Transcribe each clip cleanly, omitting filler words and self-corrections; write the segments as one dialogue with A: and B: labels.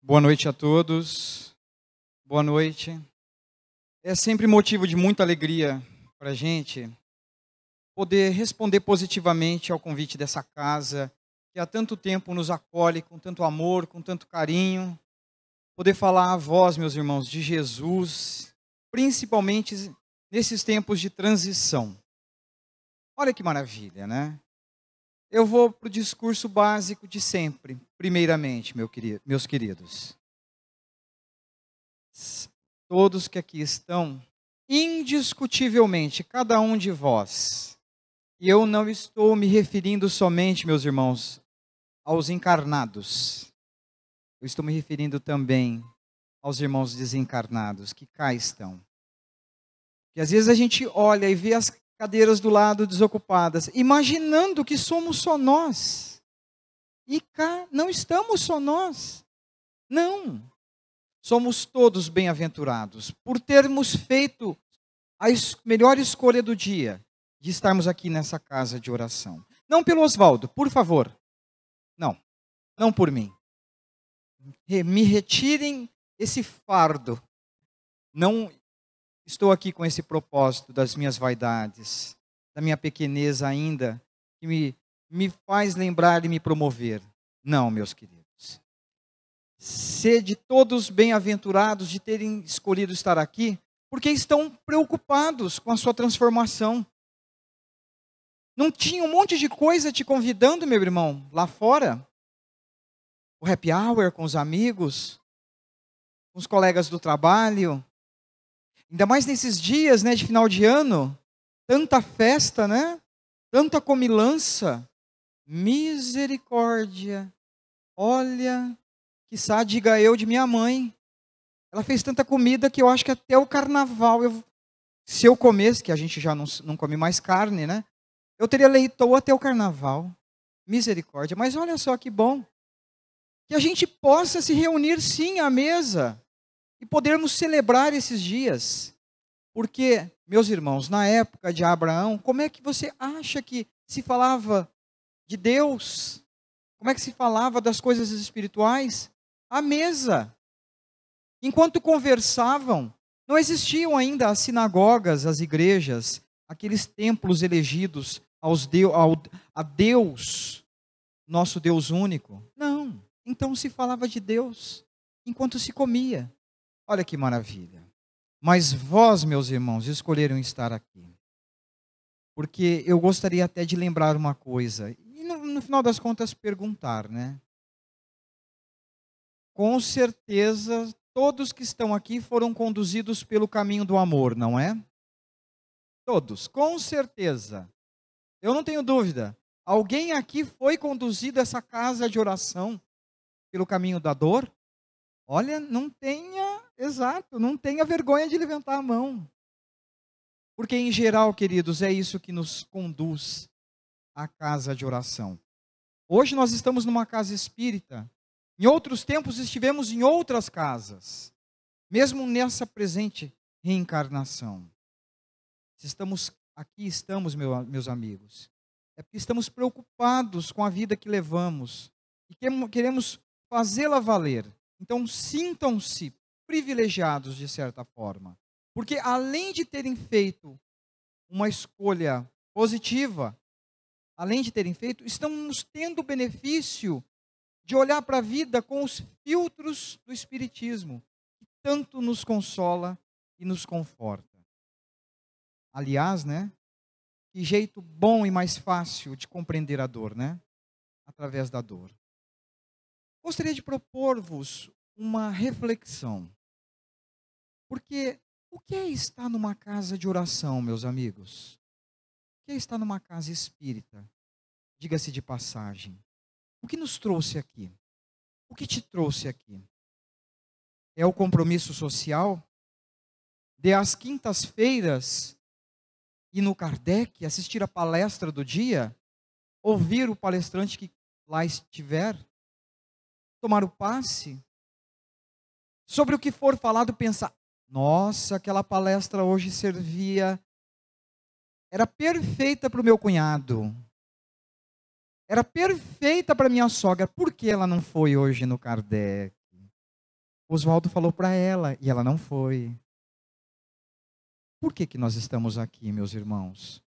A: Boa noite a todos. Boa noite. É sempre motivo de muita alegria para a gente poder responder positivamente ao convite dessa casa, que há tanto tempo nos acolhe com tanto amor, com tanto carinho. Poder falar a vós, meus irmãos, de Jesus, principalmente nesses tempos de transição. Olha que maravilha, né? Eu vou para o discurso básico de sempre, primeiramente, meus queridos. Todos que aqui estão, indiscutivelmente, cada um de vós, e eu não estou me referindo somente, meus irmãos, aos encarnados, eu estou me referindo também aos irmãos desencarnados que cá estão. E às vezes a gente olha e vê as cadeiras do lado desocupadas, imaginando que somos só nós, e cá não estamos só nós, não. Somos todos bem-aventurados por termos feito a melhor escolha do dia, de estarmos aqui nessa casa de oração. Não pelo Oswaldo, por favor. Não, não por mim. Me retirem esse fardo. Não estou aqui com esse propósito das minhas vaidades, da minha pequeneza ainda, que me faz lembrar e me promover. Não, meus queridos. Sede todos bem-aventurados de terem escolhido estar aqui, porque estão preocupados com a sua transformação. Não tinha um monte de coisa te convidando, meu irmão, lá fora? O happy hour com os amigos, com os colegas do trabalho. Ainda mais nesses dias, né, de final de ano, tanta festa, né? Tanta comilança. Misericórdia. Olha, quiçá diga eu de minha mãe. Ela fez tanta comida que eu acho que até o carnaval, se eu comesse, que a gente já não come mais carne, né? Eu teria leitoa até o carnaval. Misericórdia. Mas olha só que bom. Que a gente possa se reunir sim à mesa e podermos celebrar esses dias. Porque, meus irmãos, na época de Abraão, como é que você acha que se falava de Deus? Como é que se falava das coisas espirituais? À mesa. Enquanto conversavam, não existiam ainda as sinagogas, as igrejas, aqueles templos elegidos a Deus, nosso Deus único. Não. Então se falava de Deus enquanto se comia. Olha que maravilha. Mas vós, meus irmãos, escolheram estar aqui. Porque eu gostaria até de lembrar uma coisa. E no final das contas perguntar, né? Com certeza, todos que estão aqui foram conduzidos pelo caminho do amor, não é? Todos, com certeza. Eu não tenho dúvida. Alguém aqui foi conduzido a essa casa de oração pelo caminho da dor? Olha, não tenha vergonha de levantar a mão. Porque em geral, queridos, é isso que nos conduz à casa de oração. Hoje nós estamos numa casa espírita. Em outros tempos estivemos em outras casas, mesmo nessa presente reencarnação. Se estamos aqui, meus amigos, é porque estamos preocupados com a vida que levamos e queremos fazê-la valer. Então sintam-se privilegiados de certa forma, porque além de terem feito uma escolha positiva, estamos tendo o benefício de olhar para a vida com os filtros do Espiritismo, que tanto nos consola e nos conforta. Aliás, né? Que jeito bom e mais fácil de compreender a dor, né? Através da dor. Gostaria de propor-vos uma reflexão. Porque o que é estar numa casa de oração, meus amigos? O que é estar numa casa espírita? Diga-se de passagem. O que nos trouxe aqui? O que te trouxe aqui? É o compromisso social de às quintas-feiras ir no Kardec, assistir a palestra do dia, ouvir o palestrante que lá estiver, tomar o passe, sobre o que for falado, pensar, nossa, aquela palestra hoje era perfeita para o meu cunhado. Era perfeita para minha sogra. Por que ela não foi hoje no Kardec? Oswaldo falou para ela e ela não foi. Por que que nós estamos aqui, meus irmãos?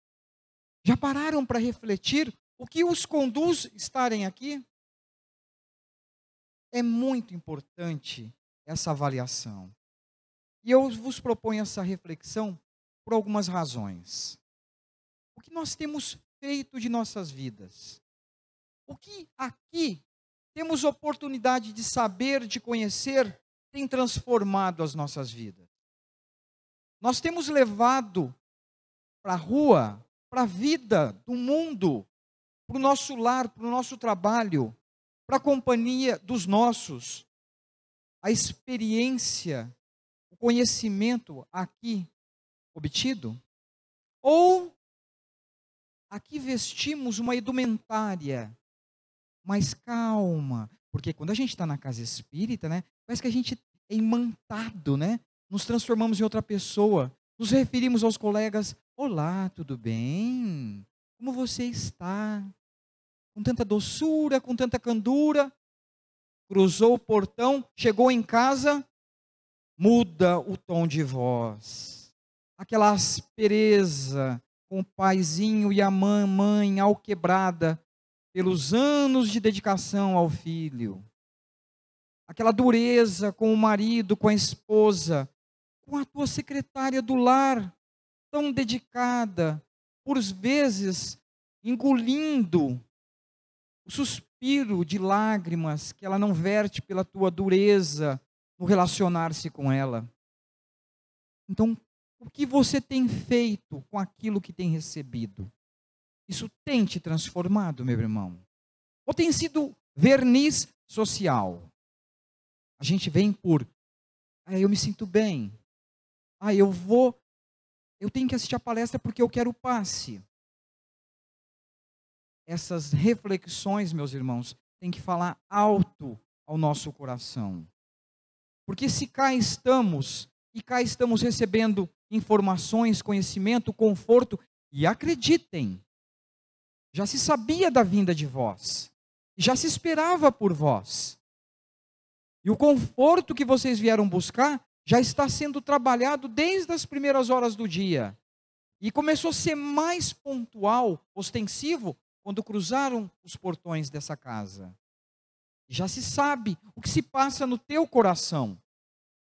A: Já pararam para refletir o que os conduz estarem aqui? É muito importante essa avaliação. E eu vos proponho essa reflexão por algumas razões. O que nós temos feito de nossas vidas? O que aqui temos oportunidade de saber, de conhecer, tem transformado as nossas vidas? Nós temos levado para a rua, para a vida do mundo, para o nosso lar, para o nosso trabalho, para a companhia dos nossos, a experiência, o conhecimento aqui obtido? Ou aqui vestimos uma indumentária mais calma? Porque quando a gente está na casa espírita, né, parece que a gente é imantado, né? Nos transformamos em outra pessoa. Nos referimos aos colegas: olá, tudo bem? Como você está? Com tanta doçura, com tanta candura. Cruzou o portão, chegou em casa, muda o tom de voz. Aquela aspereza com o paizinho e a mãe alquebrada pelos anos de dedicação ao filho. Aquela dureza com o marido, com a esposa, com a tua secretária do lar, tão dedicada, por vezes engolindo o suspiro de lágrimas que ela não verte pela tua dureza no relacionar-se com ela. Então, o que você tem feito com aquilo que tem recebido? Isso tem te transformado, meu irmão? Ou tem sido verniz social? A gente vem por, eu me sinto bem. Eu tenho que assistir a palestra porque eu quero passe. Essas reflexões, meus irmãos, têm que falar alto ao nosso coração. Porque se cá estamos recebendo informações, conhecimento, conforto, e acreditem, já se sabia da vinda de vós, já se esperava por vós. E o conforto que vocês vieram buscar já está sendo trabalhado desde as primeiras horas do dia. E começou a ser mais pontual, ostensivo, quando cruzaram os portões dessa casa. Já se sabe o que se passa no teu coração.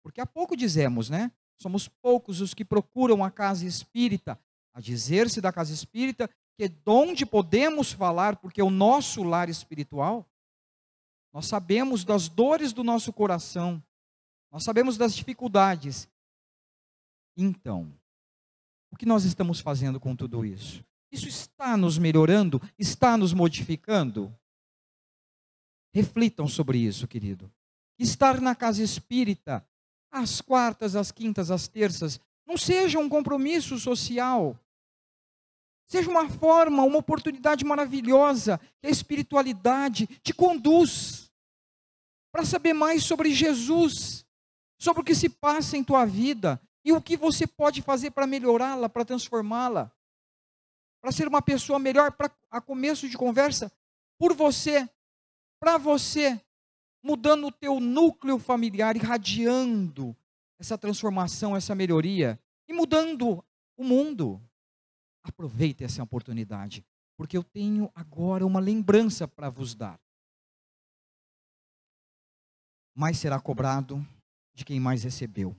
A: Porque há pouco dizemos, né? Somos poucos os que procuram a casa espírita. A dizer-se da casa espírita, que é de onde podemos falar, porque é o nosso lar espiritual. Nós sabemos das dores do nosso coração. Nós sabemos das dificuldades. Então, o que nós estamos fazendo com tudo isso? Isso está nos melhorando? Está nos modificando? Reflitam sobre isso, querido. Estar na casa espírita, às quartas, às quintas, às terças, não seja um compromisso social. Seja uma forma, uma oportunidade maravilhosa que a espiritualidade te conduz para saber mais sobre Jesus, sobre o que se passa em tua vida e o que você pode fazer para melhorá-la, para transformá-la, para ser uma pessoa melhor, para, a começo de conversa, por você, para você, mudando o teu núcleo familiar, irradiando essa transformação, essa melhoria e mudando o mundo. Aproveite essa oportunidade, porque eu tenho agora uma lembrança para vos dar. Mais será cobrado de quem mais recebeu.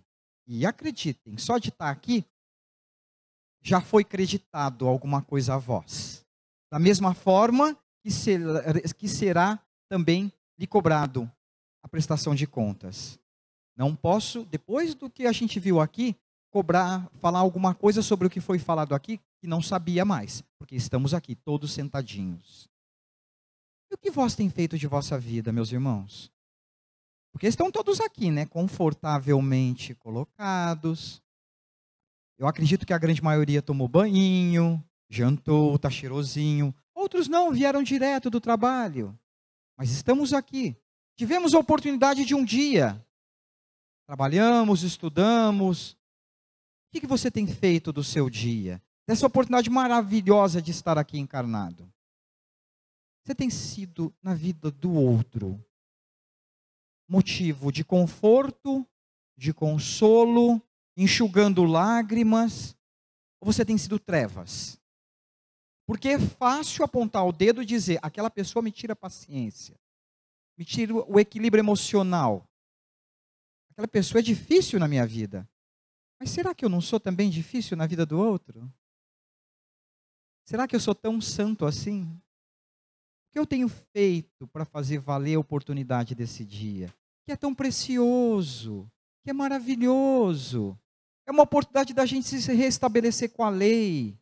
A: E acreditem, só de estar aqui, já foi creditado alguma coisa a vós. Da mesma forma que será também lhe cobrado a prestação de contas. Não posso, depois do que a gente viu aqui, falar alguma coisa sobre o que foi falado aqui, que não sabia mais, porque estamos aqui todos sentadinhos. E o que vós tem feito de vossa vida, meus irmãos? Porque estão todos aqui, né, confortavelmente colocados. Eu acredito que a grande maioria tomou banho, jantou, está cheirosinho. Outros não, vieram direto do trabalho. Mas estamos aqui. Tivemos a oportunidade de um dia. Trabalhamos, estudamos. O que você tem feito do seu dia? Dessa oportunidade maravilhosa de estar aqui encarnado. Você tem sido na vida do outro motivo de conforto, de consolo, enxugando lágrimas, ou você tem sido trevas? Porque é fácil apontar o dedo e dizer, aquela pessoa me tira a paciência, me tira o equilíbrio emocional. Aquela pessoa é difícil na minha vida. Mas será que eu não sou também difícil na vida do outro? Será que eu sou tão santo assim? O que eu tenho feito para fazer valer a oportunidade desse dia? Que é tão precioso, que é maravilhoso. É uma oportunidade da gente se restabelecer com a lei,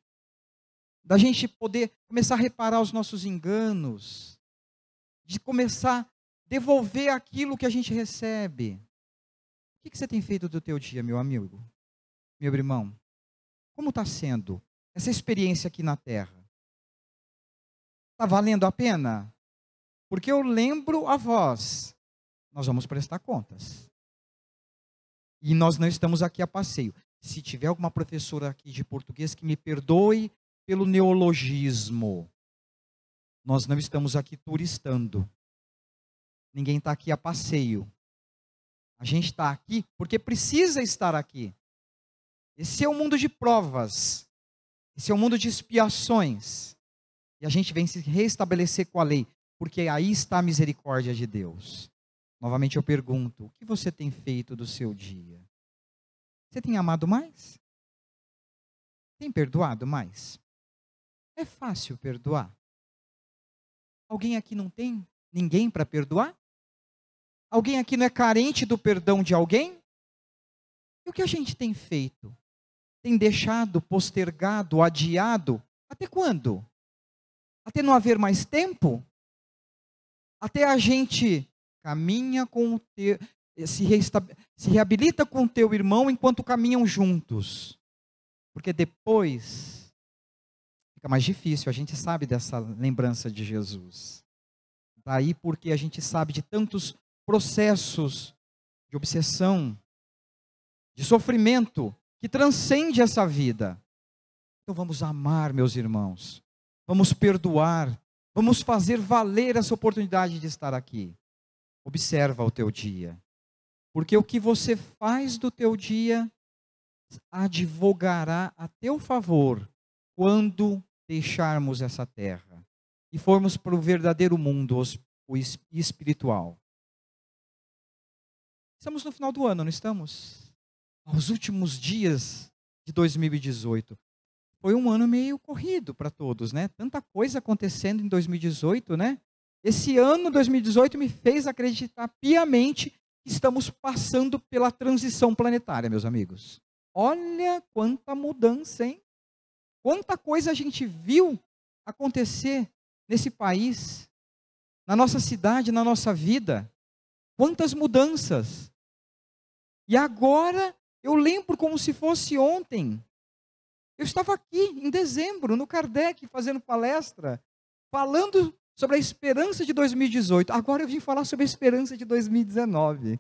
A: da gente poder começar a reparar os nossos enganos, de começar a devolver aquilo que a gente recebe. O que você tem feito do teu dia, meu amigo, meu irmão? Como está sendo essa experiência aqui na Terra? Está valendo a pena? Porque eu lembro a vós, nós vamos prestar contas. E nós não estamos aqui a passeio. Se tiver alguma professora aqui de português que me perdoe pelo neologismo. Nós não estamos aqui turistando. Ninguém está aqui a passeio. A gente está aqui porque precisa estar aqui. Esse é um mundo de provas. Esse é um mundo de expiações. E a gente vem se restabelecer com a lei, porque aí está a misericórdia de Deus. Novamente eu pergunto, o que você tem feito do seu dia? Você tem amado mais? Tem perdoado mais? É fácil perdoar? Alguém aqui não tem ninguém para perdoar? Alguém aqui não é carente do perdão de alguém? E o que a gente tem feito? Tem deixado, postergado, adiado? Até quando? Até não haver mais tempo? Até a gente caminha com o teu, se reabilita com o teu irmão enquanto caminham juntos. Porque depois fica mais difícil, a gente sabe dessa lembrança de Jesus. Daí porque a gente sabe de tantos processos de obsessão, de sofrimento, que transcende essa vida. Então vamos amar, meus irmãos. Vamos perdoar. Vamos fazer valer essa oportunidade de estar aqui. Observa o teu dia. Porque o que você faz do teu dia advogará a teu favor quando deixarmos essa terra e formos para o verdadeiro mundo, o espiritual. Estamos no final do ano, não estamos? Aos últimos dias de 2018. Foi um ano meio corrido para todos, né? Tanta coisa acontecendo em 2018, né? Esse ano, 2018, me fez acreditar piamente que estamos passando pela transição planetária, meus amigos. Olha quanta mudança, hein? Quanta coisa a gente viu acontecer nesse país, na nossa cidade, na nossa vida. Quantas mudanças. E agora, eu lembro como se fosse ontem. Eu estava aqui, em dezembro, no Kardec, fazendo palestra, falando sobre a esperança de 2018. Agora eu vim falar sobre a esperança de 2019.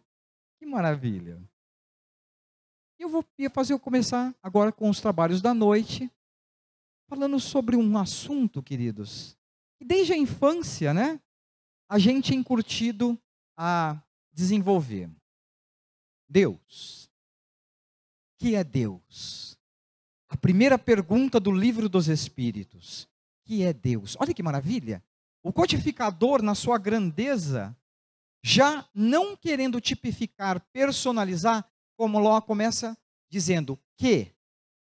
A: Que maravilha. Eu vou começar agora com os trabalhos da noite, falando sobre um assunto, queridos, que desde a infância, né, a gente é encurtido a desenvolver. Deus. O que é Deus? A primeira pergunta do Livro dos Espíritos. O que é Deus? Olha que maravilha. O codificador, na sua grandeza, já não querendo tipificar, personalizar, como Ló começa dizendo que,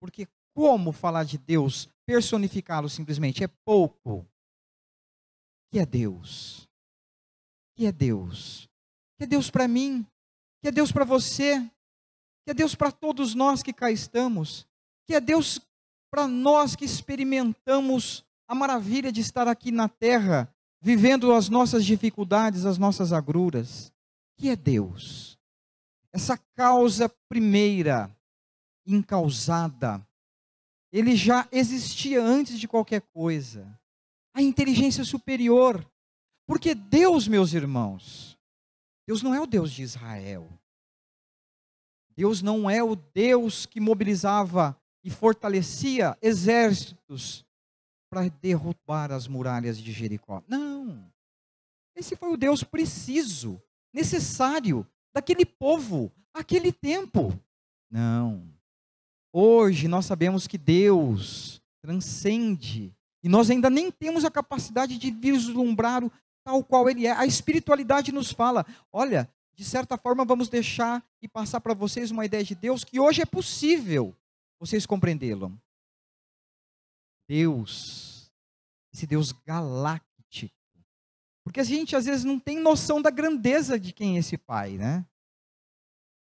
A: porque como falar de Deus, personificá-lo simplesmente, é pouco. O que é Deus? O que é Deus? O que é Deus para mim? O que é Deus para você? O que é Deus para todos nós que cá estamos? O que é Deus para nós que experimentamos a maravilha de estar aqui na terra, vivendo as nossas dificuldades, as nossas agruras? O que é Deus? Essa causa primeira, incausada, ele já existia antes de qualquer coisa. A inteligência superior. Porque Deus, meus irmãos, Deus não é o Deus de Israel. Deus não é o Deus que mobilizava e fortalecia exércitos para derrubar as muralhas de Jericó. Não. Esse foi o Deus preciso, necessário daquele povo, aquele tempo. Não. Hoje nós sabemos que Deus transcende, e nós ainda nem temos a capacidade de vislumbrar o tal qual Ele é. A espiritualidade nos fala, olha, de certa forma vamos deixar e passar para vocês uma ideia de Deus que hoje é possível vocês compreendê-lo. Deus, esse Deus galáctico. Porque a gente às vezes não tem noção da grandeza de quem é esse Pai, né?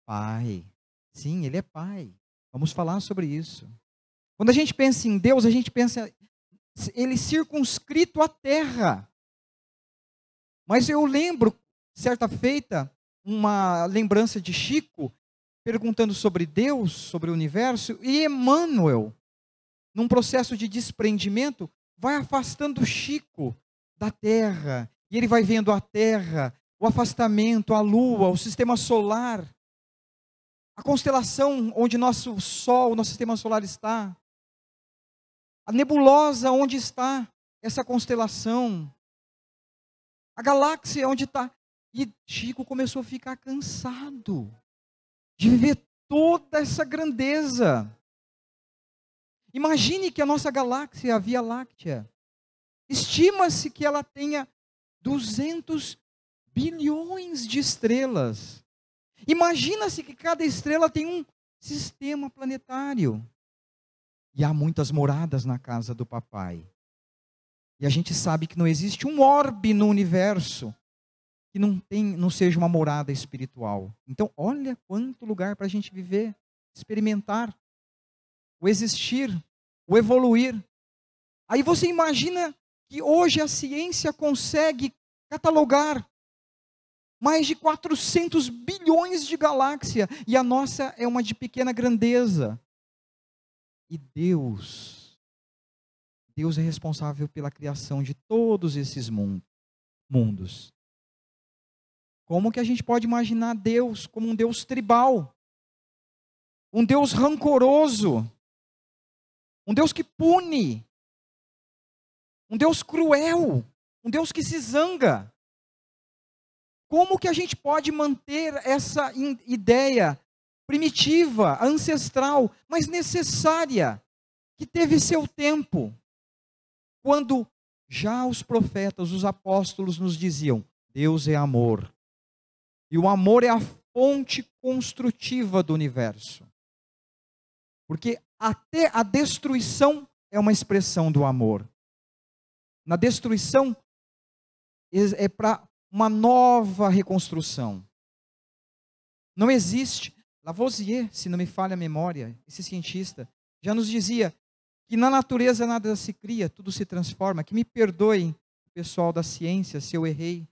A: Pai. Sim, Ele é Pai. Vamos falar sobre isso. Quando a gente pensa em Deus, a gente pensa Ele circunscrito à terra. Mas eu lembro, certa feita, uma lembrança de Chico, perguntando sobre Deus, sobre o universo, e Emmanuel, num processo de desprendimento, vai afastando Chico da terra, e ele vai vendo a terra, o afastamento, a lua, o sistema solar, a constelação onde nosso Sol, nosso sistema solar está, a nebulosa onde está essa constelação, a galáxia onde está. E Chico começou a ficar cansado de viver toda essa grandeza. Imagine que a nossa galáxia, a Via Láctea, estima-se que ela tenha 200 bilhões de estrelas. Imagina-se que cada estrela tem um sistema planetário. E há muitas moradas na casa do papai. E a gente sabe que não existe um orbe no universo que não seja uma morada espiritual. Então, olha quanto lugar para a gente viver, experimentar, o existir, o evoluir. Aí você imagina que hoje a ciência consegue catalogar mais de 400 bilhões de galáxias, e a nossa é uma de pequena grandeza. E Deus é responsável pela criação de todos esses mundos. Como que a gente pode imaginar Deus como um Deus tribal? Um Deus rancoroso? Um Deus que pune? Um Deus cruel? Um Deus que se zanga? Como que a gente pode manter essa ideia primitiva, ancestral, mas necessária, que teve seu tempo, quando já os profetas, os apóstolos nos diziam, Deus é amor, e o amor é a fonte construtiva do universo, porque até a destruição é uma expressão do amor. Na destruição é para uma nova reconstrução. Não existe. Lavoisier, se não me falha a memória, esse cientista, já nos dizia que na natureza nada se cria, tudo se transforma. Que me perdoem, pessoal da ciência, se eu errei.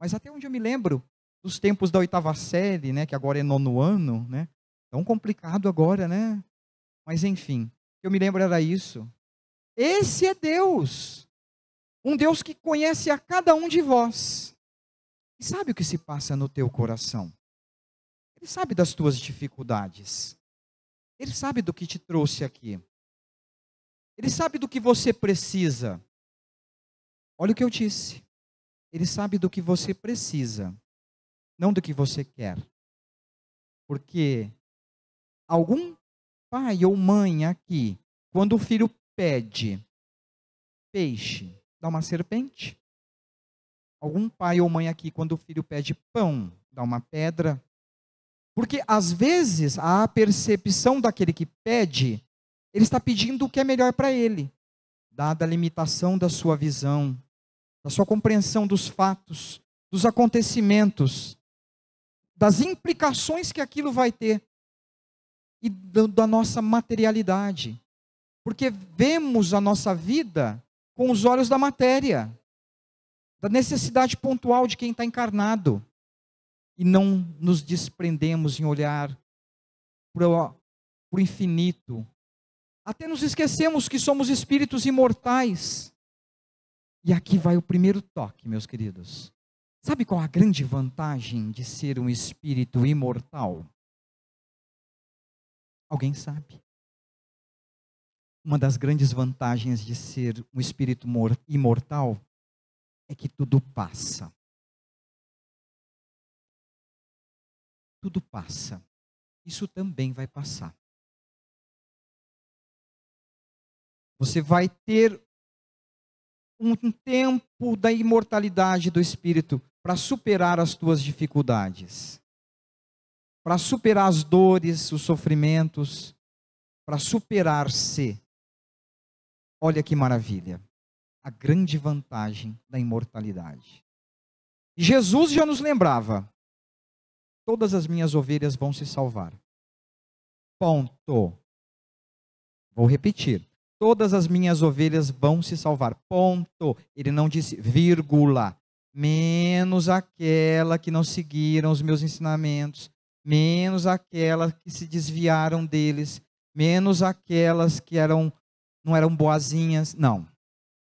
A: Mas até onde eu me lembro, dos tempos da 8ª série, né, que agora é 9º ano, né? Tão complicado agora, né? Mas enfim, o que eu me lembro era isso. Esse é Deus. Um Deus que conhece a cada um de vós. E sabe o que se passa no teu coração? Ele sabe das tuas dificuldades. Ele sabe do que te trouxe aqui. Ele sabe do que você precisa. Olha o que eu disse. Ele sabe do que você precisa, não do que você quer. Porque algum pai ou mãe aqui, quando o filho pede peixe, dá uma serpente? Algum pai ou mãe aqui, quando o filho pede pão, dá uma pedra? Porque às vezes a percepção daquele que pede, ele está pedindo o que é melhor para ele, dada a limitação da sua visão, da sua compreensão dos fatos, dos acontecimentos, das implicações que aquilo vai ter e da nossa materialidade. Porque vemos a nossa vida com os olhos da matéria, da necessidade pontual de quem está encarnado. E não nos desprendemos em olhar para o infinito. Até nos esquecemos que somos espíritos imortais. E aqui vai o primeiro toque, meus queridos. Sabe qual a grande vantagem de ser um espírito imortal? Alguém sabe? Uma das grandes vantagens de ser um espírito imortal é que tudo passa. tudo passa. Isso também vai passar. Você vai ter um tempo da imortalidade do Espírito para superar as tuas dificuldades, para superar as dores, os sofrimentos, para superar-se. Olha que maravilha, a grande vantagem da imortalidade. Jesus já nos lembrava: todas as minhas ovelhas vão se salvar. Ponto. Vou repetir. Todas as minhas ovelhas vão se salvar. Ponto. Ele não disse vírgula. Menos aquela que não seguiram os meus ensinamentos. Menos aquelas que se desviaram deles. Menos aquelas que não eram boazinhas. Não.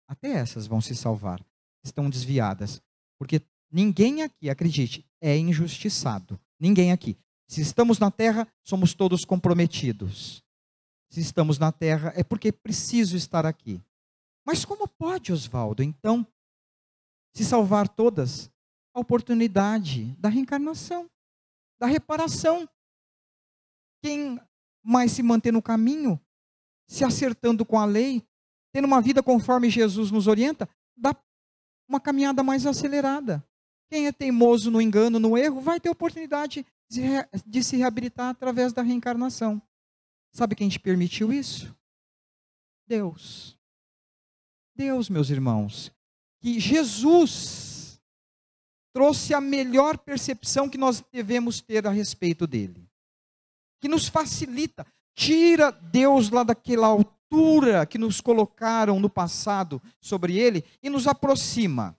A: Até essas vão se salvar. Estão desviadas. Porque ninguém aqui, acredite, é injustiçado. Ninguém aqui. Se estamos na terra, somos todos comprometidos. Se estamos na terra, é porque preciso estar aqui. Mas como pode, Oswaldo, então, se salvar todas? A oportunidade da reencarnação, da reparação. Quem mais se mantém no caminho, se acertando com a lei, tendo uma vida conforme Jesus nos orienta, dá uma caminhada mais acelerada. Quem é teimoso no engano, no erro, vai ter oportunidade de se reabilitar através da reencarnação. Sabe quem te permitiu isso? Deus. Deus, meus irmãos. Que Jesus trouxe a melhor percepção que nós devemos ter a respeito dele. Que nos facilita. Tira Deus lá daquela altura que nos colocaram no passado sobre ele e nos aproxima.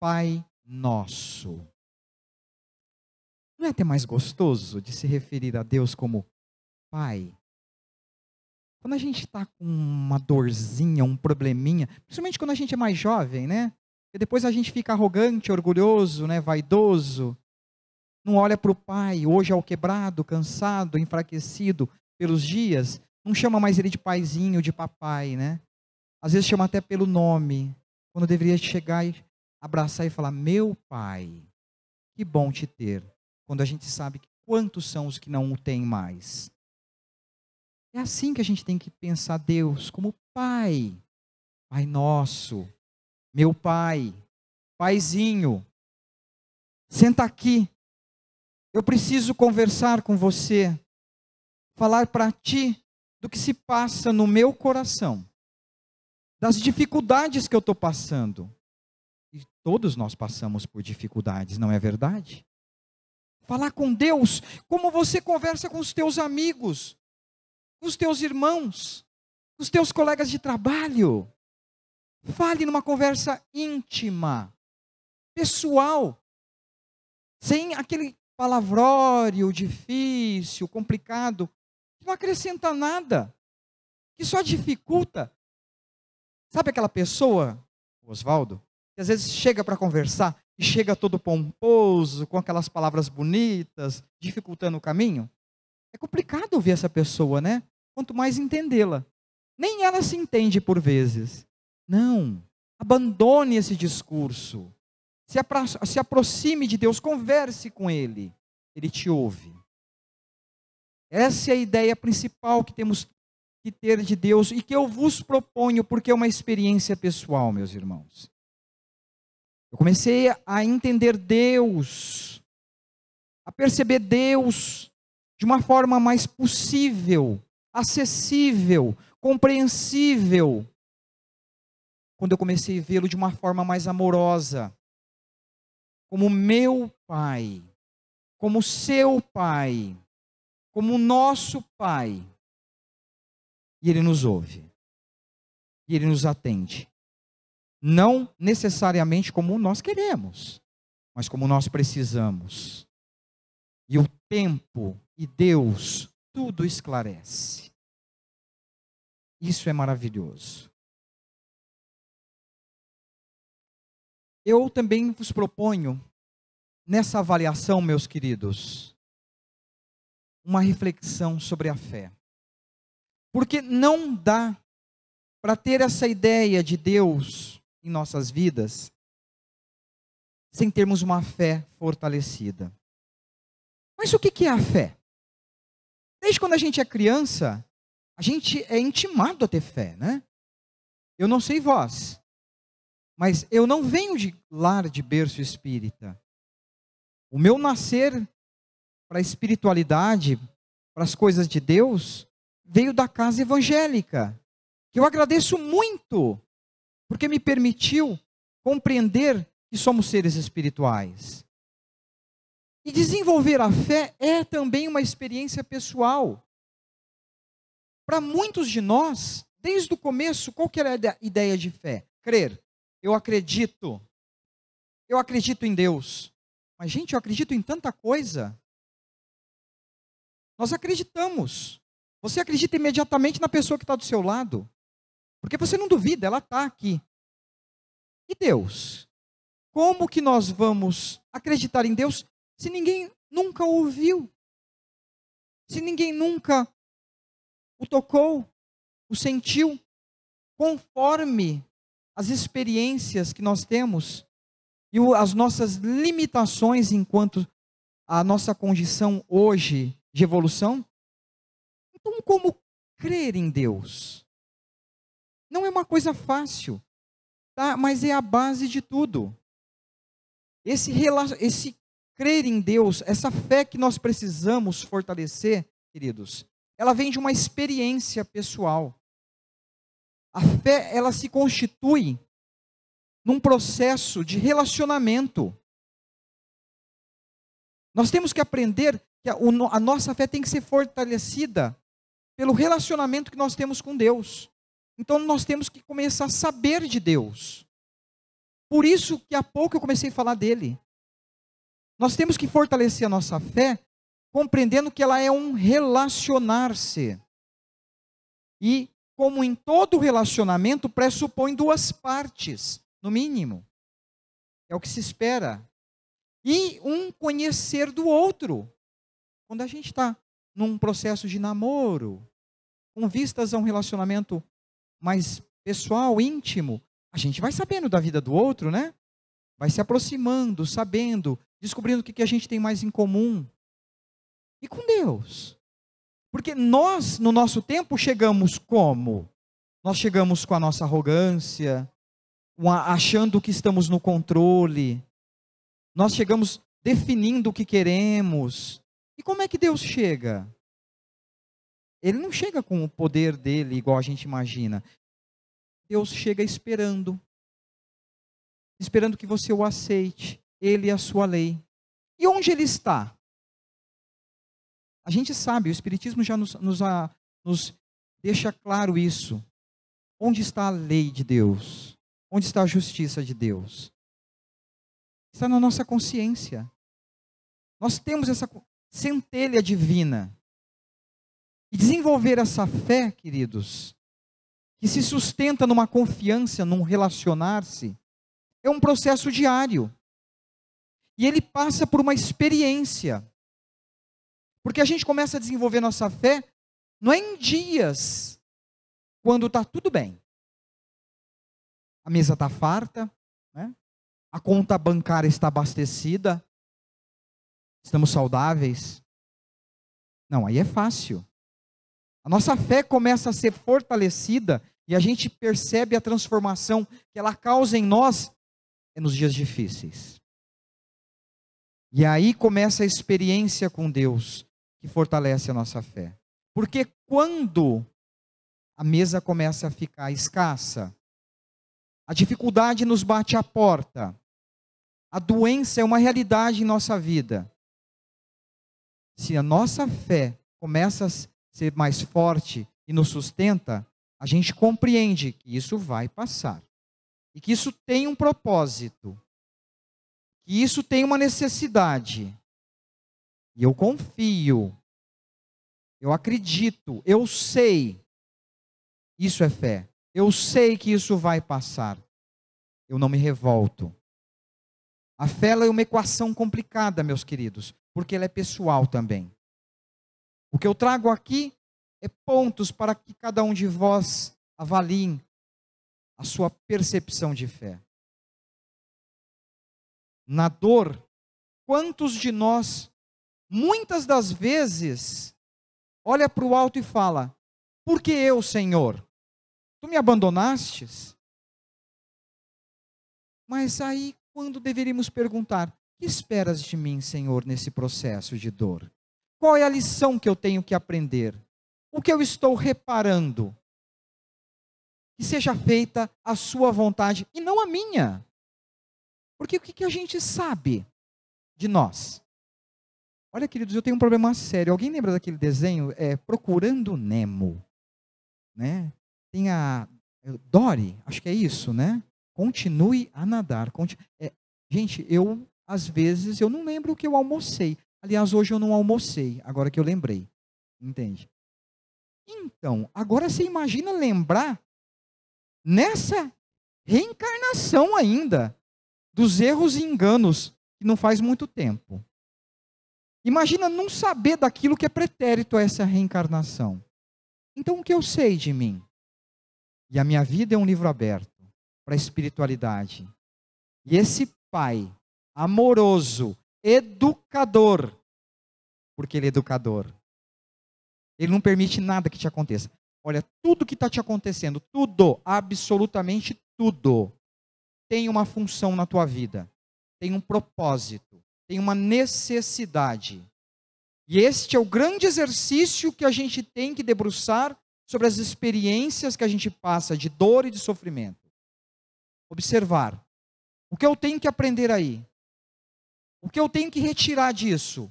A: Pai nosso. Não é até mais gostoso de se referir a Deus como Pai? Quando a gente está com uma dorzinha, um probleminha, principalmente quando a gente é mais jovem, né? E depois a gente fica arrogante, orgulhoso, né? Vaidoso. Não olha para o Pai, hoje ao quebrado, cansado, enfraquecido pelos dias. Não chama mais ele de paizinho, de papai, né? Às vezes chama até pelo nome. Quando deveria chegar e abraçar e falar: meu Pai, que bom te ter. Quando a gente sabe quantos são os que não o têm mais. É assim que a gente tem que pensar Deus, como Pai. Pai nosso, meu Pai, Paizinho, senta aqui. Eu preciso conversar com você, falar para ti do que se passa no meu coração, das dificuldades que eu estou passando. E todos nós passamos por dificuldades, não é verdade? Falar com Deus como você conversa com os teus amigos, com os teus irmãos, com os teus colegas de trabalho. Fale numa conversa íntima, pessoal, sem aquele palavrório difícil, complicado, que não acrescenta nada, que só dificulta. Sabe aquela pessoa, Oswaldo, que às vezes chega para conversar e chega todo pomposo, com aquelas palavras bonitas, dificultando o caminho? É complicado ouvir essa pessoa, né? Quanto mais entendê-la. Nem ela se entende por vezes. Não, abandone esse discurso. Se aproxime de Deus, converse com Ele. Ele te ouve. Essa é a ideia principal que temos que ter de Deus e que eu vos proponho, porque é uma experiência pessoal, meus irmãos. Eu comecei a entender Deus, a perceber Deus de uma forma mais possível, acessível, compreensível, quando eu comecei a vê-lo de uma forma mais amorosa, como meu Pai, como seu Pai, como nosso Pai. E Ele nos ouve, e Ele nos atende. Não necessariamente como nós queremos, mas como nós precisamos. E o tempo e Deus tudo esclarece. Isso é maravilhoso. Eu também vos proponho, nessa avaliação, meus queridos, uma reflexão sobre a fé. Porque não dá para ter essa ideia de Deus em nossas vidas sem termos uma fé fortalecida. Mas o que é a fé? Desde quando a gente é criança, a gente é intimado a ter fé, né? Eu não sei vós, mas eu não venho de lar de berço espírita. O meu nascer para a espiritualidade, para as coisas de Deus, veio da casa evangélica, que eu agradeço muito, porque me permitiu compreender que somos seres espirituais. E desenvolver a fé é também uma experiência pessoal. Para muitos de nós, desde o começo, qual que era a ideia de fé? Crer. Eu acredito em Deus. Mas, gente, eu acredito em tanta coisa. Nós acreditamos. Você acredita imediatamente na pessoa que está do seu lado. Porque você não duvida, ela está aqui. E Deus? Como que nós vamos acreditar em Deus se ninguém nunca ouviu? Se ninguém nunca o tocou, o sentiu, conforme as experiências que nós temos e as nossas limitações enquanto a nossa condição hoje de evolução? Então, como crer em Deus? Não é uma coisa fácil, tá? Mas é a base de tudo. Esse crer em Deus, essa fé que nós precisamos fortalecer, queridos, ela vem de uma experiência pessoal. A fé, ela se constitui num processo de relacionamento. Nós temos que aprender que a nossa fé tem que ser fortalecida pelo relacionamento que nós temos com Deus. Então nós temos que começar a saber de Deus. Por isso que há pouco eu comecei a falar dele. Nós temos que fortalecer a nossa fé, compreendendo que ela é um relacionar-se. E, como em todo relacionamento, pressupõe duas partes, no mínimo. É o que se espera. E um conhecer do outro. Quando a gente está num processo de namoro, com vistas a um relacionamento mais pessoal, íntimo, a gente vai sabendo da vida do outro, né? Vai se aproximando, sabendo, descobrindo o que a gente tem mais em comum. E com Deus. Porque nós, no nosso tempo, chegamos como? Nós chegamos com a nossa arrogância, achando que estamos no controle. Nós chegamos definindo o que queremos. E como é que Deus chega? Ele não chega com o poder dele igual a gente imagina. Deus chega esperando. Esperando que você o aceite. Ele e a sua lei. E onde ele está? A gente sabe, o Espiritismo já nos deixa claro isso. Onde está a lei de Deus? Onde está a justiça de Deus? Está na nossa consciência. Nós temos essa centelha divina. E desenvolver essa fé, queridos, que se sustenta numa confiança, num relacionar-se, é um processo diário. E ele passa por uma experiência. Porque a gente começa a desenvolver nossa fé, não é em dias, quando está tudo bem. A mesa está farta, né? A conta bancária está abastecida, estamos saudáveis. Não, aí é fácil. A nossa fé começa a ser fortalecida e a gente percebe a transformação que ela causa em nós nos dias difíceis. E aí começa a experiência com Deus, que fortalece a nossa fé. Porque quando a mesa começa a ficar escassa, a dificuldade nos bate à porta, a doença é uma realidade em nossa vida. Se a nossa fé começa a ser mais forte e nos sustenta, a gente compreende que isso vai passar. E que isso tem um propósito. Que isso tem uma necessidade. E eu confio. Eu acredito. Eu sei. Isso é fé. Eu sei que isso vai passar. Eu não me revolto. A fé é uma equação complicada, meus queridos, porque ela é pessoal também. O que eu trago aqui é pontos para que cada um de vós avaliem a sua percepção de fé. na dor, quantos de nós, muitas das vezes, olha para o alto e fala: por que eu, Senhor? Tu me abandonastes? Mas aí, quando deveríamos perguntar: que esperas de mim, Senhor, nesse processo de dor? Qual é a lição que eu tenho que aprender? O que eu estou reparando? Que seja feita a sua vontade e não a minha. Porque o que a gente sabe de nós? Olha, queridos, eu tenho um problema sério. Alguém lembra daquele desenho? Procurando Nemo. Né? Tem a Dory, acho que é isso, né? Continue a nadar. Gente, às vezes, eu não lembro o que eu almocei. Aliás, hoje eu não almocei, agora que eu lembrei. Entende? Então, agora você imagina lembrar, nessa reencarnação ainda, dos erros e enganos, que não faz muito tempo. Imagina não saber daquilo que é pretérito a essa reencarnação. Então, o que eu sei de mim? E a minha vida é um livro aberto para a espiritualidade. E esse Pai amoroso, educador, porque Ele é educador, Ele não permite nada que te aconteça. Olha, tudo que está te acontecendo, tudo, absolutamente tudo, tem uma função na tua vida, tem um propósito, tem uma necessidade. E este é o grande exercício que a gente tem que debruçar sobre as experiências que a gente passa de dor e de sofrimento. Observar. O que eu tenho que aprender aí? O que eu tenho que retirar disso?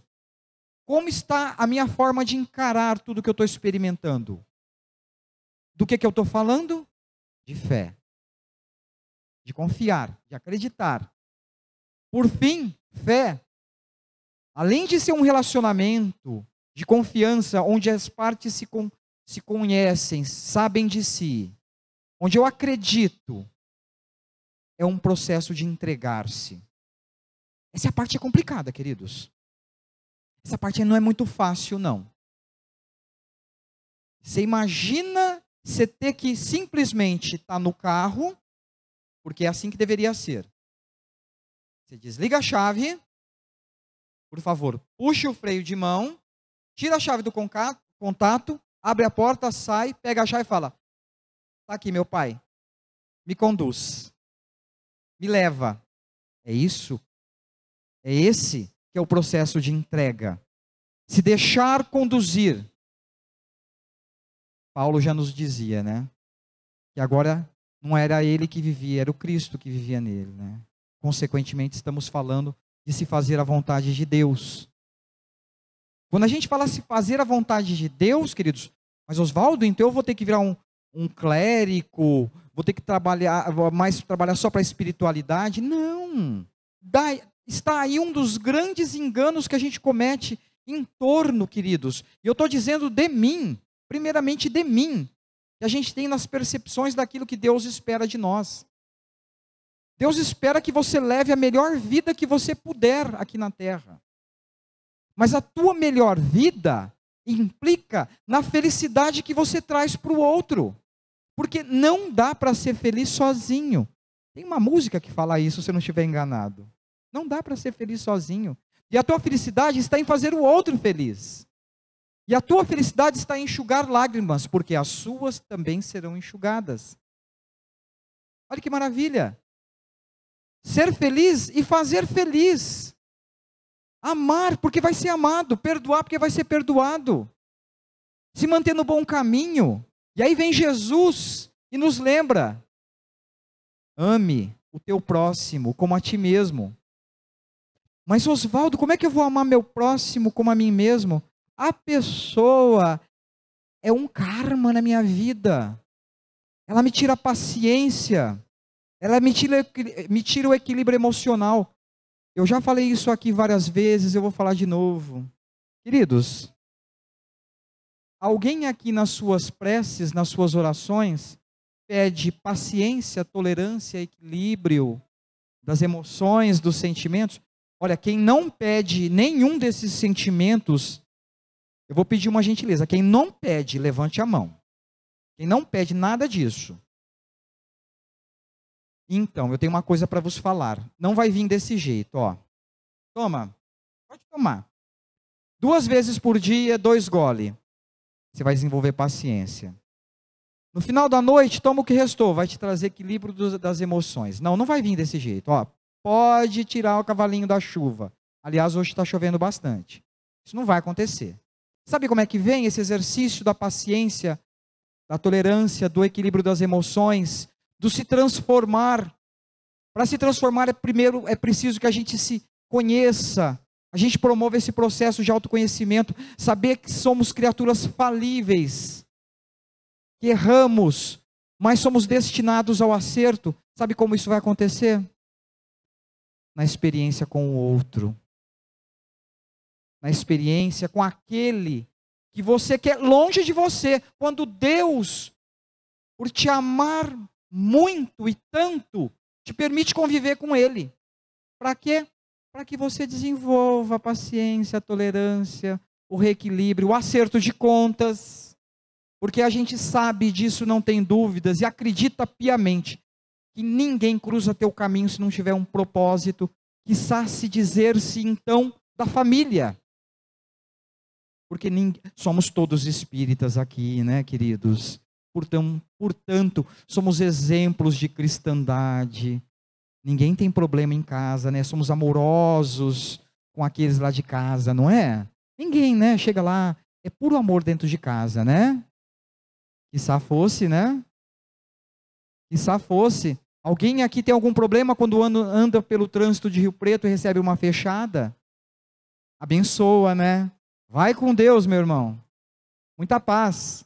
A: Como está a minha forma de encarar tudo que eu estou experimentando? Do que eu estou falando? De fé. De confiar, de acreditar. Por fim, fé, além de ser um relacionamento de confiança, onde as partes se conhecem, sabem de si, onde eu acredito, é um processo de entregar-se. Essa parte é complicada, queridos. Essa parte não é muito fácil, não. Você imagina você ter que simplesmente estar no carro, porque é assim que deveria ser. Você desliga a chave, por favor, puxa o freio de mão, tira a chave do contato, abre a porta, sai, pega a chave e fala: está aqui, meu pai, me conduz, me leva. É isso? É esse que é o processo de entrega. Se deixar conduzir. Paulo já nos dizia, né? Que agora não era ele que vivia, era o Cristo que vivia nele, né? Consequentemente, estamos falando de se fazer a vontade de Deus. Quando a gente fala se fazer a vontade de Deus, queridos, mas Oswaldo, então eu vou ter que virar um clérigo, vou ter que trabalhar só para a espiritualidade? Não. Está aí um dos grandes enganos que a gente comete em torno, queridos. E eu estou dizendo de mim, primeiramente de mim, que a gente tem nas percepções daquilo que Deus espera de nós. Deus espera que você leve a melhor vida que você puder aqui na terra. Mas a tua melhor vida implica na felicidade que você traz para o outro. Porque não dá para ser feliz sozinho. Tem uma música que fala isso, se eu não estiver enganado. Não dá para ser feliz sozinho. E a tua felicidade está em fazer o outro feliz. E a tua felicidade está em enxugar lágrimas, porque as suas também serão enxugadas. Olha que maravilha. Ser feliz e fazer feliz. Amar, porque vai ser amado. Perdoar, porque vai ser perdoado. Se manter no bom caminho. E aí vem Jesus e nos lembra: ame o teu próximo como a ti mesmo. Mas Oswaldo, como é que eu vou amar meu próximo como a mim mesmo? A pessoa é um karma na minha vida. Ela me tira a paciência. Ela me tira o equilíbrio emocional. Eu já falei isso aqui várias vezes, eu vou falar de novo. Queridos, alguém aqui nas suas preces, nas suas orações, pede paciência, tolerância, equilíbrio das emoções, dos sentimentos? Olha, quem não pede nenhum desses sentimentos, eu vou pedir uma gentileza. Quem não pede, levante a mão. Quem não pede nada disso. Então, eu tenho uma coisa para vos falar. Não vai vir desse jeito, ó. Toma, pode tomar. 2 vezes por dia, 2 gole. Você vai desenvolver paciência. No final da noite, toma o que restou. Vai te trazer equilíbrio das emoções. Não, não vai vir desse jeito. Ó, pode tirar o cavalinho da chuva. Aliás, hoje está chovendo bastante. Isso não vai acontecer. Sabe como é que vem esse exercício da paciência, da tolerância, do equilíbrio das emoções, do se transformar? Para se transformar, primeiro é preciso que a gente se conheça. A gente promove esse processo de autoconhecimento, saber que somos criaturas falíveis, que erramos, mas somos destinados ao acerto. Sabe como isso vai acontecer? Na experiência com o outro. Na experiência com aquele que você quer longe de você. Quando Deus, por te amar muito e tanto, te permite conviver com Ele. Para quê? Para que você desenvolva a paciência, a tolerância, o reequilíbrio, o acerto de contas. Porque a gente sabe disso, não tem dúvidas, e acredita piamente que ninguém cruza teu caminho se não tiver um propósito, quiçá se dizer-se então da família. Porque somos todos espíritas aqui, né, queridos? Portanto, somos exemplos de cristandade. Ninguém tem problema em casa, né? Somos amorosos com aqueles lá de casa, não é? Ninguém, né? Chega lá, é puro amor dentro de casa, né? Quiçá fosse, né? Quiçá fosse. Alguém aqui tem algum problema quando anda pelo trânsito de Rio Preto e recebe uma fechada? Abençoa, né? Vai com Deus, meu irmão. Muita paz.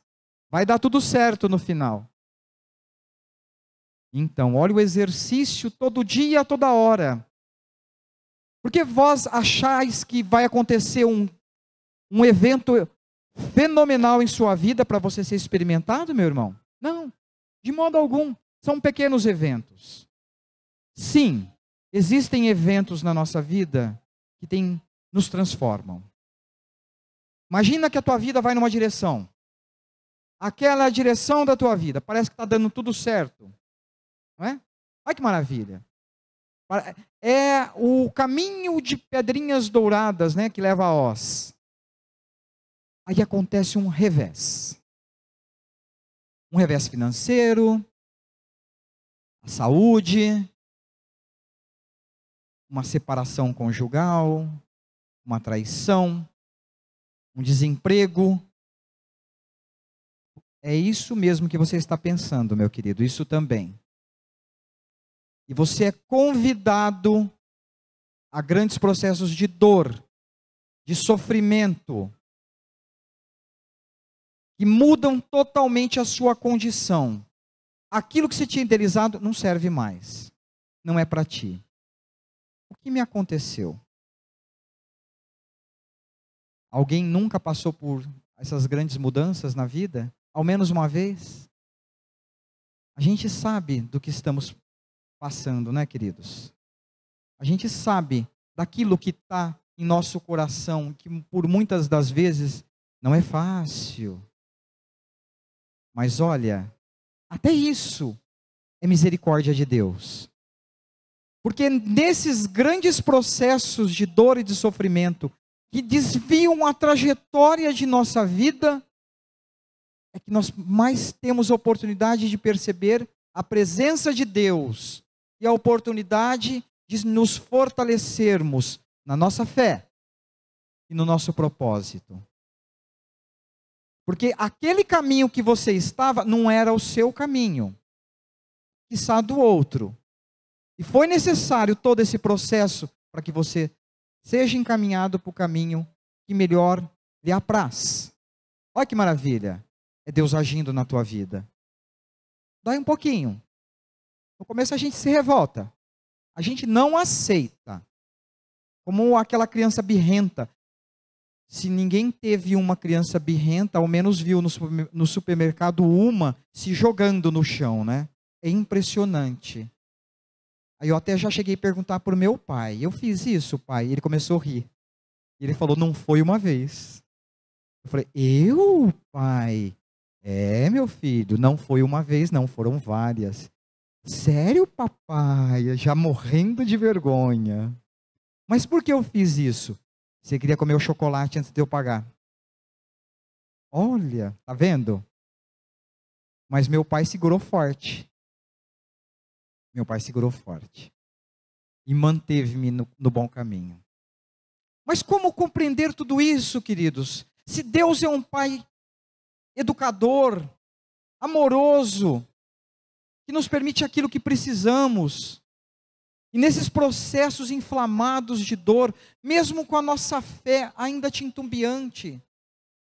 A: Vai dar tudo certo no final. Então, olha o exercício todo dia, toda hora. Porque vós achais que vai acontecer um evento fenomenal em sua vida para você ser experimentado, meu irmão? Não, de modo algum. São pequenos eventos. Sim, existem eventos na nossa vida que nos transformam. Imagina que a tua vida vai numa direção. Aquela direção da tua vida, parece que está dando tudo certo. Não é? Olha que maravilha. É o caminho de pedrinhas douradas, né, que leva a Oz. Aí acontece um revés. Um revés financeiro, a saúde, uma separação conjugal, uma traição, um desemprego. É isso mesmo que você está pensando, meu querido, isso também. E você é convidado a grandes processos de dor, de sofrimento, que mudam totalmente a sua condição. Aquilo que você tinha idealizado não serve mais. Não é para ti. O que me aconteceu? Alguém nunca passou por essas grandes mudanças na vida? Ao menos uma vez? A gente sabe do que estamos passando, né, queridos? A gente sabe daquilo que está em nosso coração, que por muitas das vezes não é fácil. Mas olha, até isso é misericórdia de Deus. Porque nesses grandes processos de dor e de sofrimento, que desviam a trajetória de nossa vida, é que nós mais temos oportunidade de perceber a presença de Deus e a oportunidade de nos fortalecermos na nossa fé e no nosso propósito. Porque aquele caminho que você estava não era o seu caminho, quiçá do outro. E foi necessário todo esse processo para que você seja encaminhado para o caminho que melhor lhe apraz. Olha que maravilha. É Deus agindo na tua vida. Dói um pouquinho. No começo a gente se revolta. A gente não aceita. Como aquela criança birrenta. Se ninguém teve uma criança birrenta, ao menos viu no supermercado uma se jogando no chão, né? É impressionante. Aí eu até já cheguei a perguntar para o meu pai. Eu fiz isso, pai? Ele começou a rir. Ele falou, não foi uma vez. Eu falei, pai? É, meu filho, não foi uma vez, não, foram várias. Sério, papai? Já morrendo de vergonha. Mas por que eu fiz isso? Você queria comer o chocolate antes de eu pagar. Olha, tá vendo? Mas meu pai segurou forte. Meu pai segurou forte. E manteve-me no bom caminho. Mas como compreender tudo isso, queridos? Se Deus é um pai educador, amoroso, que nos permite aquilo que precisamos, e nesses processos inflamados de dor, mesmo com a nossa fé ainda titubeante,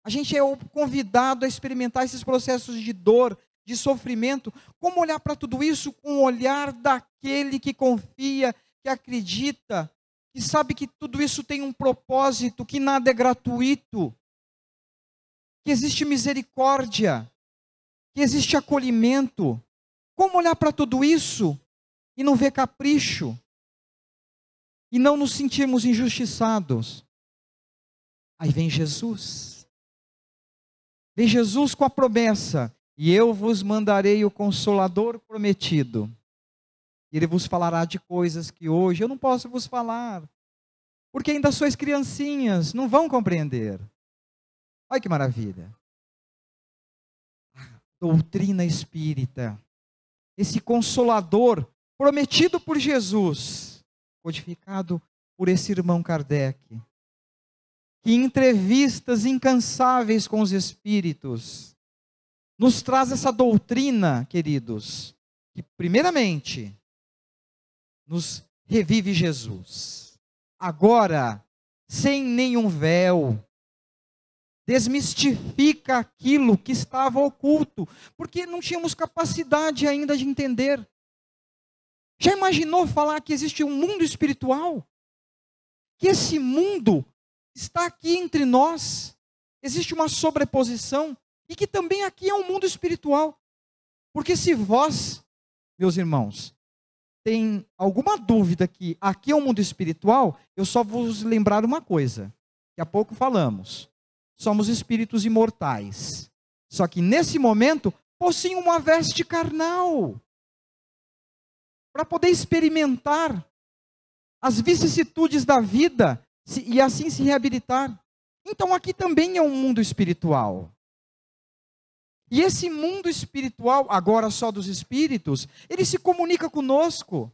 A: a gente é convidado a experimentar esses processos de dor, de sofrimento. Como olhar para tudo isso com o olhar daquele que confia, que acredita, que sabe que tudo isso tem um propósito, que nada é gratuito, que existe misericórdia, que existe acolhimento. Como olhar para tudo isso e não ver capricho? E não nos sentirmos injustiçados? Aí vem Jesus. Vem Jesus com a promessa: e eu vos mandarei o Consolador prometido. E Ele vos falará de coisas que hoje eu não posso vos falar, porque ainda sois criancinhas, não vão compreender. Olha que maravilha. Doutrina espírita. Esse Consolador prometido por Jesus, codificado por esse irmão Kardec, que em entrevistas incansáveis com os espíritos, nos traz essa doutrina, queridos, que primeiramente nos revive Jesus. Agora, sem nenhum véu, desmistifica aquilo que estava oculto, porque não tínhamos capacidade ainda de entender. Já imaginou falar que existe um mundo espiritual? Que esse mundo está aqui entre nós, existe uma sobreposição, e que também aqui é um mundo espiritual. Porque se vós, meus irmãos, tem alguma dúvida que aqui é um mundo espiritual, eu só vos lembrar uma coisa, daqui a pouco falamos. Somos espíritos imortais. Só que nesse momento, possuem uma veste carnal, para poder experimentar as vicissitudes da vida e assim se reabilitar. Então aqui também é um mundo espiritual. E esse mundo espiritual, agora só dos espíritos, ele se comunica conosco,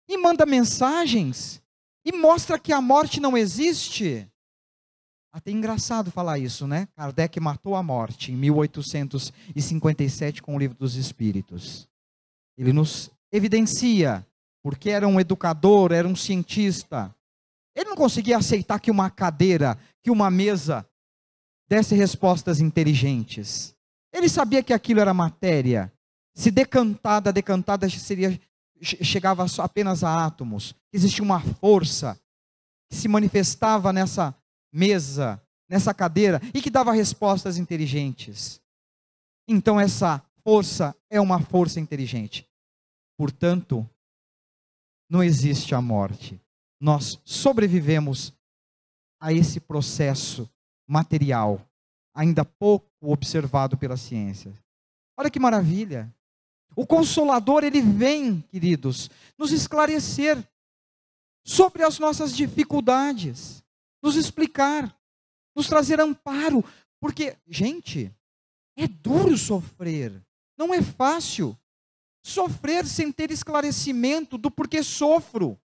A: e manda mensagens, e mostra que a morte não existe. Até engraçado falar isso, né? Kardec matou a morte em 1857 com o Livro dos Espíritos. Ele nos evidencia, porque era um educador, era um cientista. Ele não conseguia aceitar que uma cadeira, que uma mesa desse respostas inteligentes. Ele sabia que aquilo era matéria. Se decantada chegava apenas a átomos. Existia uma força que se manifestava nessa mesa, nessa cadeira, e que dava respostas inteligentes. Então essa força é uma força inteligente. Portanto, não existe a morte. Nós sobrevivemos a esse processo material, ainda pouco observado pela ciência. Olha que maravilha. O Consolador, ele vem, queridos, nos esclarecer sobre as nossas dificuldades, nos explicar, nos trazer amparo, porque, gente, é duro sofrer, não é fácil sofrer sem ter esclarecimento do porquê sofro.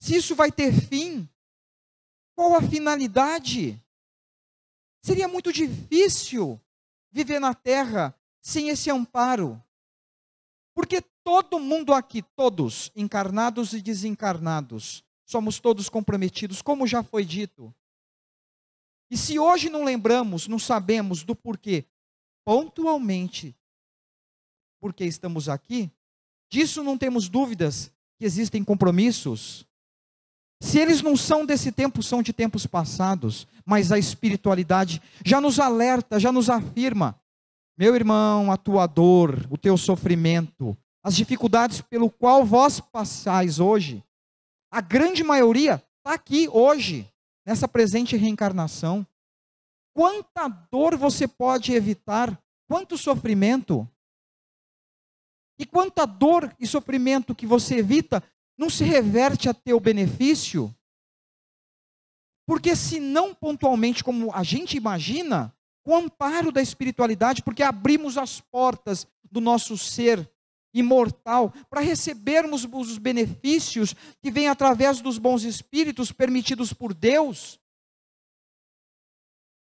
A: Se isso vai ter fim, qual a finalidade? Seria muito difícil viver na Terra sem esse amparo, porque todo mundo aqui, todos, encarnados e desencarnados, somos todos comprometidos, como já foi dito. E se hoje não lembramos, não sabemos do porquê, pontualmente, porque estamos aqui, disso não temos dúvidas que existem compromissos. Se eles não são desse tempo, são de tempos passados, mas a espiritualidade já nos alerta, já nos afirma: meu irmão, a tua dor, o teu sofrimento, as dificuldades pelo qual vós passais hoje, a grande maioria está aqui hoje, nessa presente reencarnação. Quanta dor você pode evitar? Quanto sofrimento? E quanta dor e sofrimento que você evita não se reverte a teu benefício? Porque se não pontualmente como a gente imagina, com o amparo da espiritualidade, porque abrimos as portas do nosso ser imortal para recebermos os benefícios que vêm através dos bons espíritos permitidos por Deus.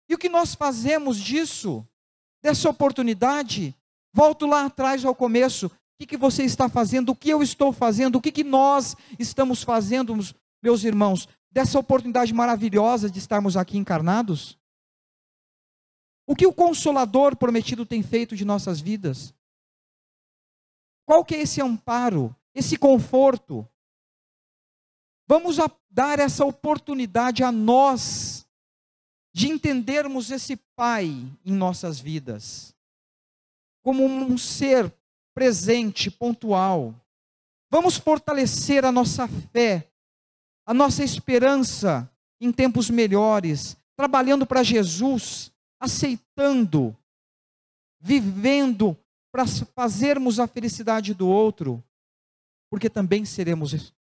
A: E o que nós fazemos disso, dessa oportunidade? Volto lá atrás ao começo. O que você está fazendo? O que eu estou fazendo? O que nós estamos fazendo, meus irmãos, dessa oportunidade maravilhosa de estarmos aqui encarnados? O que o Consolador prometido tem feito de nossas vidas? Qual que é esse amparo, esse conforto? Vamos dar essa oportunidade a nós de entendermos esse Pai em nossas vidas, como um ser presente, pontual. Vamos fortalecer a nossa fé, a nossa esperança em tempos melhores, trabalhando para Jesus, aceitando, vivendo para fazermos a felicidade do outro, porque também seremos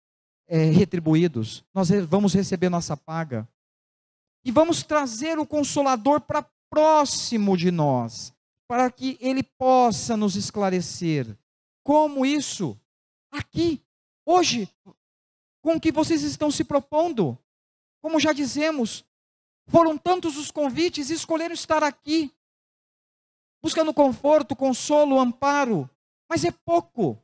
A: retribuídos, nós vamos receber nossa paga. E vamos trazer o Consolador para próximo de nós, para que Ele possa nos esclarecer. Como isso? Aqui, hoje, com o que vocês estão se propondo. Como já dizemos, foram tantos os convites e escolheram estar aqui, buscando conforto, consolo, amparo, mas é pouco.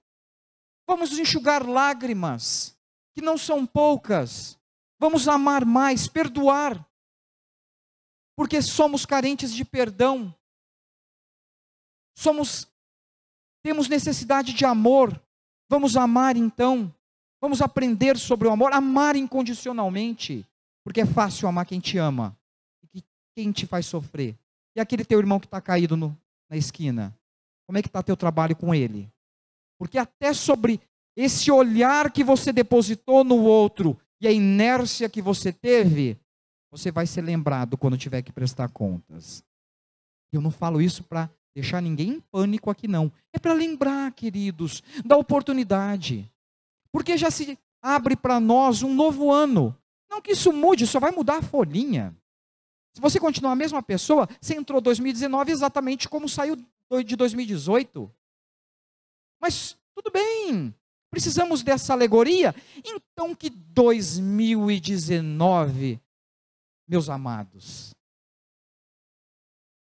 A: Vamos enxugar lágrimas, que não são poucas. Vamos amar mais, perdoar, porque somos carentes de perdão. Temos necessidade de amor. Vamos amar então. Vamos aprender sobre o amor, amar incondicionalmente, porque é fácil amar quem te ama, e quem te faz sofrer. E aquele teu irmão que está caído na esquina, como é que está teu trabalho com ele? Porque até sobre esse olhar que você depositou no outro e a inércia que você teve, você vai ser lembrado quando tiver que prestar contas. Eu não falo isso para deixar ninguém em pânico aqui não. É para lembrar, queridos, da oportunidade. Porque já se abre para nós um novo ano. Não que isso mude, só vai mudar a folhinha. Se você continuar a mesma pessoa, você entrou 2019 exatamente como saiu de 2018. Mas tudo bem, precisamos dessa alegoria. Então que 2019, meus amados,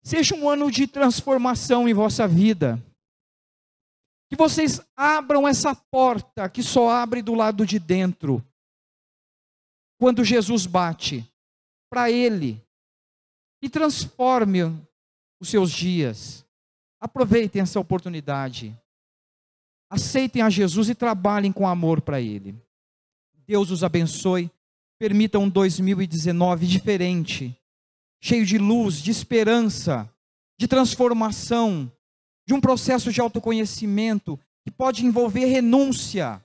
A: seja um ano de transformação em vossa vida. Que vocês abram essa porta que só abre do lado de dentro. Quando Jesus bate para Ele. E transforme os seus dias. Aproveitem essa oportunidade. Aceitem a Jesus e trabalhem com amor para Ele. Deus os abençoe. Permita um 2019 diferente. Cheio de luz, de esperança, de transformação, de um processo de autoconhecimento que pode envolver renúncia,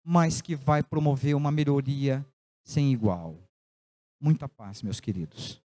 A: mas que vai promover uma melhoria sem igual. Muita paz, meus queridos.